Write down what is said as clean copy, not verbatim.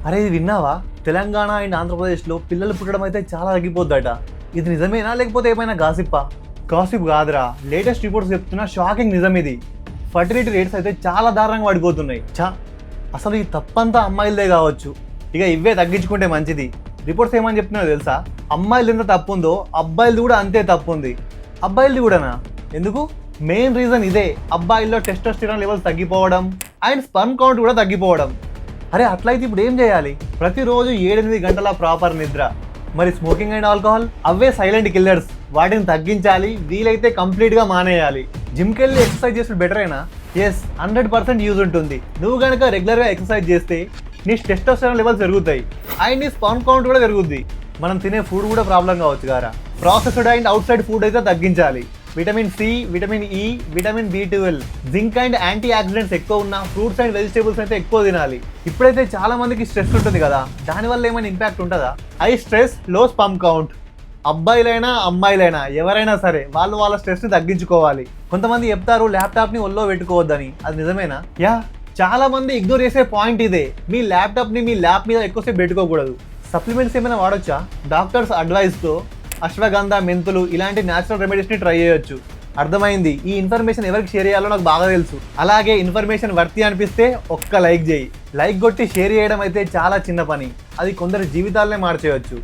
అరే ఇది విన్నావా? తెలంగాణ అండ్ ఆంధ్రప్రదేశ్లో పిల్లలు పుట్టడం అయితే చాలా తగ్గిపోద్దట. ఇది నిజమేనా లేకపోతే ఏమైనా గాసిప్పా? గాసిప్ కాదురా, లేటెస్ట్ రిపోర్ట్స్ చెప్తున్న షాకింగ్ నిజం ఇది. ఫర్టిలిటీ రేట్స్ అయితే చాలా దారుణంగా పడిపోతున్నాయి. అసలు ఈ తప్పంతా అమ్మాయిలదే కావచ్చు. ఇక ఇవే తగ్గించుకుంటే మంచిది. రిపోర్ట్స్ ఏమని చెప్తున్నాయో తెలుసా? అమ్మాయిలు ఎంత తప్పు ఉందో అబ్బాయిలది కూడా అంతే తప్పు ఉంది. అబ్బాయిలది కూడానా? ఎందుకు? మెయిన్ రీజన్ ఇదే, అబ్బాయిల్లో టెస్టోస్టెరాన్ లెవెల్స్ తగ్గిపోవడం అండ్ స్పర్మ్ కౌంట్ కూడా తగ్గిపోవడం. అరే అట్లయితే ఇప్పుడు ఏం చేయాలి? ప్రతిరోజు 7-8 గంటల ప్రాపర్ నిద్ర. మరి smoking and alcohol away silent killers, వాటిని తగ్గించాలి. వీలైతే కంప్లీట్గా మానేయాలి. జిమ్కి వెళ్ళి ఎక్సర్సైజ్ చేస్తే బెటరేనా? ఎస్, 100% యూజ్ ఉంటుంది. నువ్వు కనుక రెగ్యులర్గా ఎక్సర్సైజ్ చేస్తే నీ టెస్టోస్టెరాన్ లెవెల్స్ పెరుగుతాయి అండ్ నీ స్పర్మ్ కౌంట్ కూడా పెరుగుద్ది. మనం తినే ఫుడ్ కూడా ప్రాబ్లం కావచ్చు గారా. Processed and outside food అయితే తగ్గించాలి. Vitamin C, vitamin E, vitamin B12, zinc and antioxidants ఎక్కువ ఉన్న ఫ్రూట్స్ అండ్ వెజిటేబుల్స్ అయితే ఎక్కువ తినాలి. ఇప్పుడైతే చాలా మందికి స్ట్రెస్ ఉంటుంది కదా, దానివల్ల ఏమైనా ఇంపాక్ట్ ఉంటుందా? హై స్ట్రెస్, లో స్పర్మ్ కౌంట్. అబ్బాయిలైనా అమ్మాయిలైనా ఎవరైనా సరే వాళ్ళ స్ట్రెస్ని తగ్గించుకోవాలి. కొంతమంది చెప్తారు ల్యాప్టాప్ని ఒళ్ళో పెట్టుకోవద్దని. అది నిజమేనా? చాలా మంది ఇగ్నోర్ చేసే పాయింట్ ఇదే. మీ ల్యాప్టాప్ని మీ ల్యాప్ మీద ఎక్కువసేపు పెట్టుకోకూడదు. సప్లిమెంట్స్ ఏమైనా వాడొచ్చా? డాక్టర్స్ అడ్వైస్తో అశ్వగంధ, మెంతులు ఇలాంటి న్యాచురల్ రెమెడీస్ని ట్రై చేయొచ్చు. అర్థమైంది. ఈ ఇన్ఫర్మేషన్ ఎవరికి షేర్ చేయాలో నాకు బాగా తెలుసు. అలాగే ఇన్ఫర్మేషన్ వర్తి అనిపిస్తే ఒక్క లైక్ చేయి. లైక్ కొట్టి షేర్ చేయడం అయితే చాలా చిన్న పని, అది కొందరి జీవితాలనే మార్చేయచ్చు.